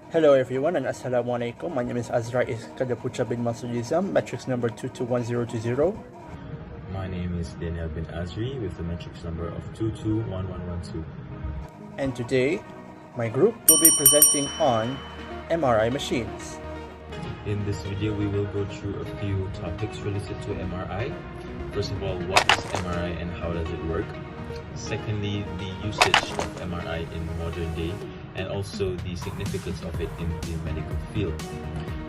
Hello everyone and Assalamu alaikum. My name is Azraei Iskandar Putra bin Masudizam, matrix number 221020. My name is Daniel bin Azraei with the matrix number of 221112. And today, my group will be presenting on MRI machines. In this video, we will go through a few topics related to MRI. First of all, what is MRI and how does it work? Secondly, the usage of MRI in modern day and also the significance of it in the medical field.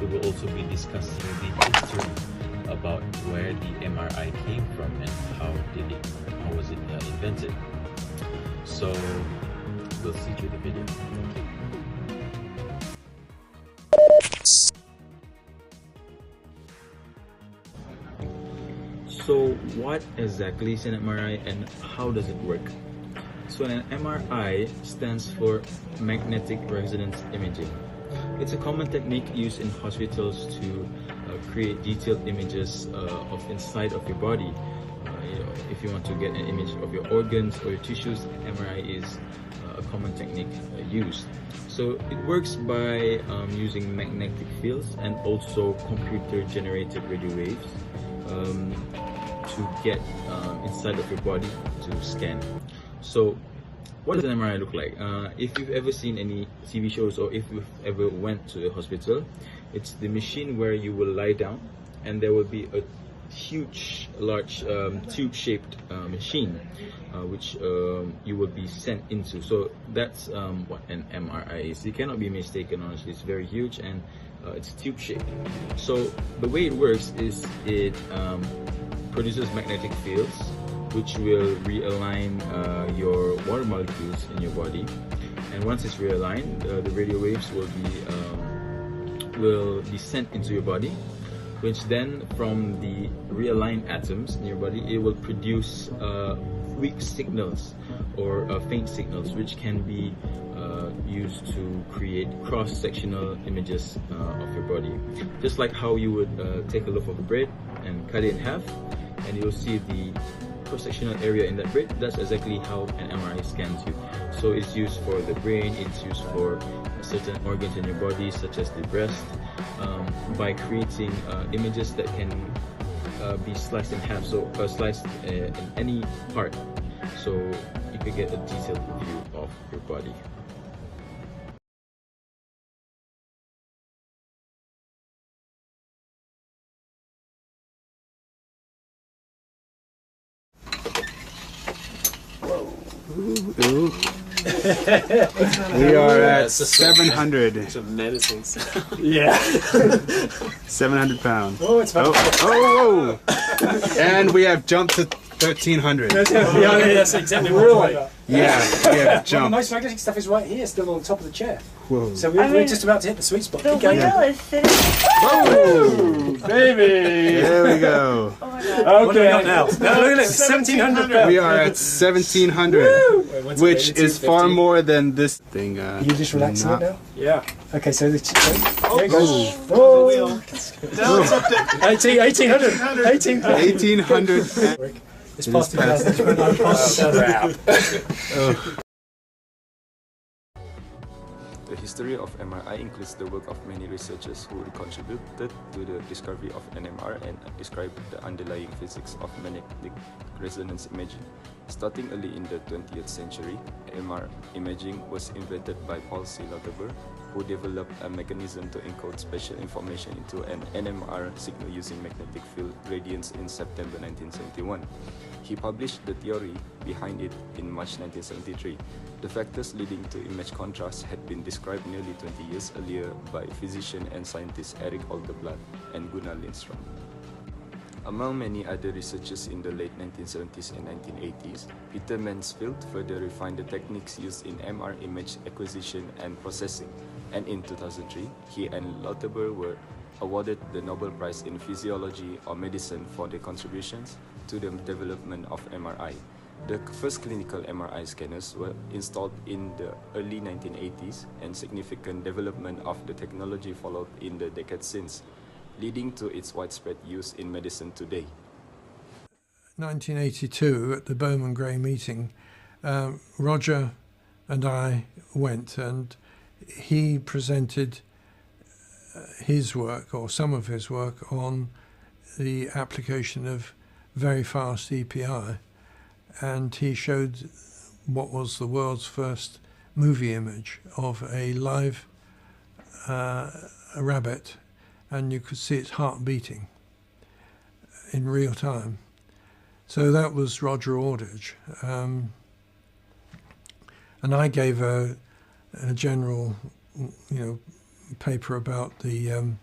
We will also be discussing the history about where the MRI came from and how was it invented. So we'll see through the video. So what exactly is an MRI and how does it work? So an MRI stands for magnetic resonance imaging. It's a common technique used in hospitals to create detailed images of inside of your body. If you want to get an image of your organs or your tissues, MRI is a common technique used. So it works by using magnetic fields and also computer-generated radio waves to get inside of your body to scan. So what does an MRI look like? If you've ever seen any TV shows or if you've ever went to a hospital, it's the machine where you will lie down and there will be a huge, large tube-shaped machine which you will be sent into. So that's what an MRI is. It cannot be mistaken, honestly. It's very huge and it's tube-shaped. So the way it works is it produces magnetic fields which will realign your water molecules in your body, and once it's realigned, the radio waves will be sent into your body, which then from the realigned atoms in your body, it will produce weak signals or faint signals, which can be used to create cross-sectional images of your body. Just like how you would take a loaf of bread and cut it in half, and you'll see the cross-sectional area in that bread. That's exactly how an MRI scans you. So it's used for the brain, it's used for certain organs in your body, such as the breast, by creating images that can be sliced in half, so sliced in any part, so you can get a detailed view of your body. Ooh. We are at 700. It's a menacing sound. Yeah. 700 pounds. Oh, it's about oh. And we have jumped to 1300. that's exactly Really? Yeah, we have Well, the jumped. most magnetic stuff is right here, still on top of the chair. Whoa. So we're just about to hit the sweet spot. The Keep going. wheel is sitting. Oh, Baby! there we go. Oh my god. What do we got now? No, look at it, 1700. We are at 1700, which is far more than this thing. Are you just relaxing it now? Yeah. Okay, so the there it Oh. goes. Oh, No, it's up to 1800. 1800. It's past 2000. I'm past 2000. The history of MRI includes the work of many researchers who contributed to the discovery of NMR and described the underlying physics of magnetic resonance imaging. Starting early in the 20th century, MR imaging was invented by Paul C. Lauterbur, who developed a mechanism to encode special information into an NMR signal using magnetic field gradients in September 1971. He published the theory behind it in March 1973. The factors leading to image contrast had been described nearly 20 years earlier by physician and scientist Eric Oldeblad and Gunnar Lindström. Among many other researchers in the late 1970s and 1980s, Peter Mansfield further refined the techniques used in MR image acquisition and processing, and in 2003, he and Lauterbur were awarded the Nobel Prize in Physiology or Medicine for their contributions to the development of MRI. The first clinical MRI scanners were installed in the early 1980s, and significant development of the technology followed in the decades since, leading to its widespread use in medicine today. 1982 at the Bowman Gray meeting, Roger and I went, and he presented his work, or some of his work, on the application of very fast EPI, and he showed what was the world's first movie image of a live rabbit, and you could see its heart beating in real time. So that was Roger Aldridge, and I gave a general, paper about the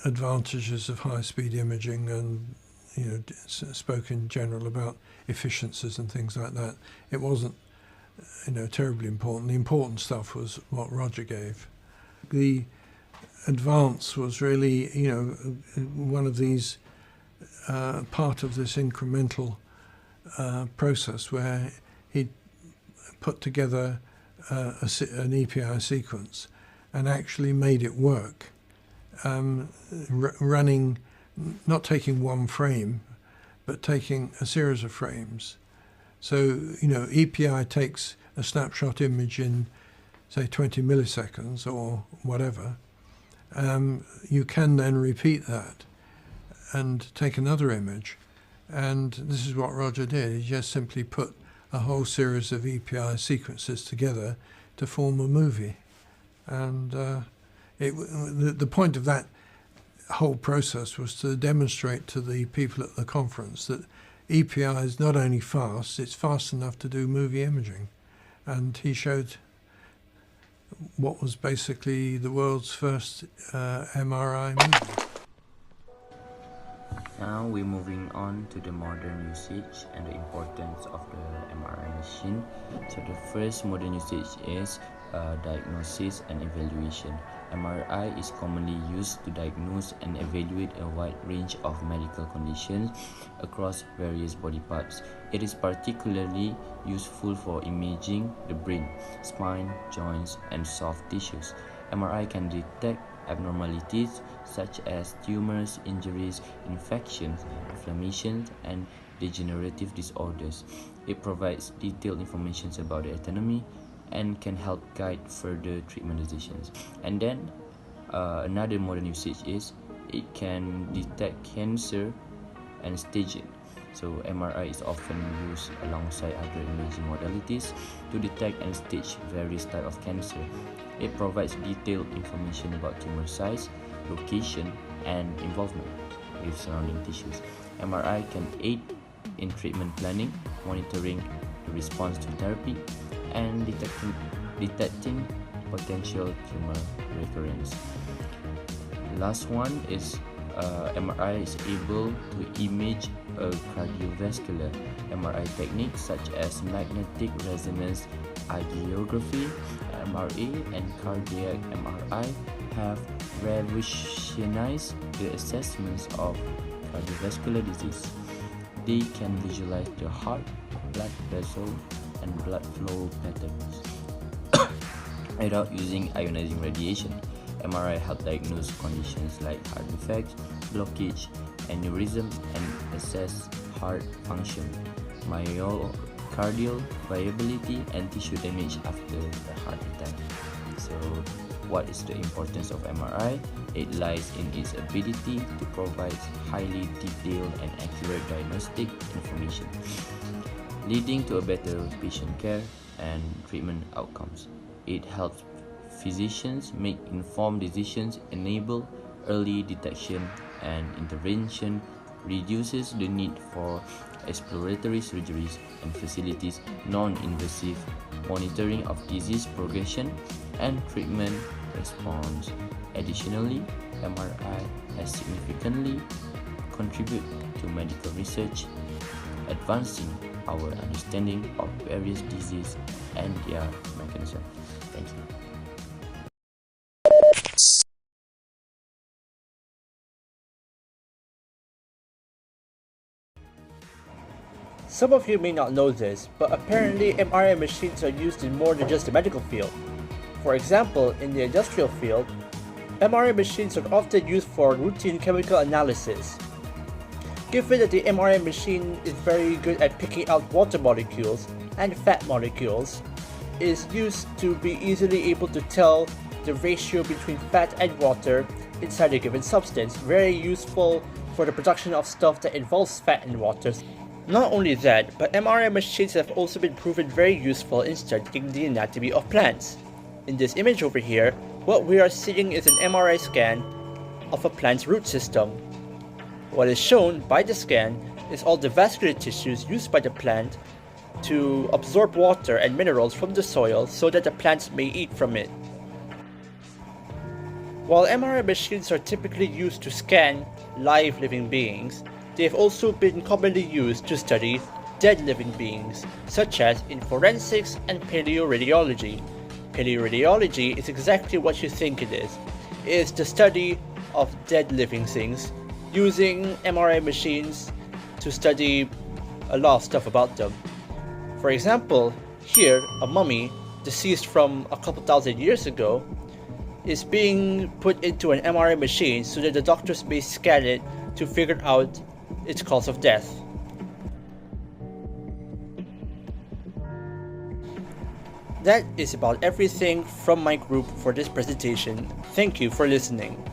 advantages of high-speed imaging, and spoke in general about efficiencies and things like that. It wasn't, terribly important. The important stuff was what Roger gave. The advance was really, one of these part of this incremental process where he put together an EPI sequence and actually made it work, running, not taking one frame, but taking a series of frames. So, EPI takes a snapshot image in, say, 20 milliseconds or whatever. You can then repeat that and take another image. And this is what Roger did. He just simply put a whole series of EPI sequences together to form a movie. And the point of that whole process was to demonstrate to the people at the conference that EPI is not only fast, it's fast enough to do movie imaging. And he showed what was basically the world's first MRI movie. Now we're moving on to the modern usage and the importance of the MRI machine. So the first modern usage is diagnosis and evaluation. MRI is commonly used to diagnose and evaluate a wide range of medical conditions across various body parts. It is particularly useful for imaging the brain, spine, joints, and soft tissues. MRI can detect abnormalities such as tumors, injuries, infections, inflammations, and degenerative disorders. It provides detailed information about the anatomy and can help guide further treatment decisions. And then another modern usage is it can detect cancer and stage it. So MRI is often used alongside other imaging modalities to detect and stage various types of cancer. It provides detailed information about tumor size, location, and involvement with surrounding tissues. MRI can aid in treatment planning, monitoring the response to therapy, and detecting potential tumor recurrence. The last one is MRI is able to image a cardiovascular. MRI techniques such as magnetic resonance angiography, MRA, and cardiac MRI have revolutionized the assessments of cardiovascular disease. They can visualize the heart, blood vessel, and blood flow patterns without using ionizing radiation. MRI help diagnose conditions like heart defects, blockage, aneurysm, and assess heart function, myocardial viability, and tissue damage after a heart attack. So, what is the importance of MRI? It lies in its ability to provide highly detailed and accurate diagnostic information, leading to a better patient care and treatment outcomes. It helps physicians make informed decisions, enable early detection and intervention, reduces the need for exploratory surgeries, and facilitates non-invasive monitoring of disease progression and treatment response. Additionally, MRI has significantly contributed to medical research, advancing our understanding of various diseases and their mechanism. Thank you. Some of you may not know this, but apparently MRI machines are used in more than just the medical field. For example, in the industrial field, MRI machines are often used for routine chemical analysis. Given that the MRI machine is very good at picking out water molecules and fat molecules, is used to be easily able to tell the ratio between fat and water inside a given substance, very useful for the production of stuff that involves fat and water. Not only that, but MRI machines have also been proven very useful in studying the anatomy of plants. In this image over here, what we are seeing is an MRI scan of a plant's root system. What is shown by the scan is all the vascular tissues used by the plant to absorb water and minerals from the soil so that the plants may eat from it. While MRI machines are typically used to scan live living beings, they have also been commonly used to study dead living beings, such as in forensics and paleoradiology. Paleoradiology is exactly what you think it is. It is the study of dead living things, using MRI machines to study a lot of stuff about them. For example, here, a mummy, deceased from a couple thousand years ago, is being put into an MRI machine so that the doctors may scan it to figure out its cause of death. That is about everything from my group for this presentation. Thank you for listening.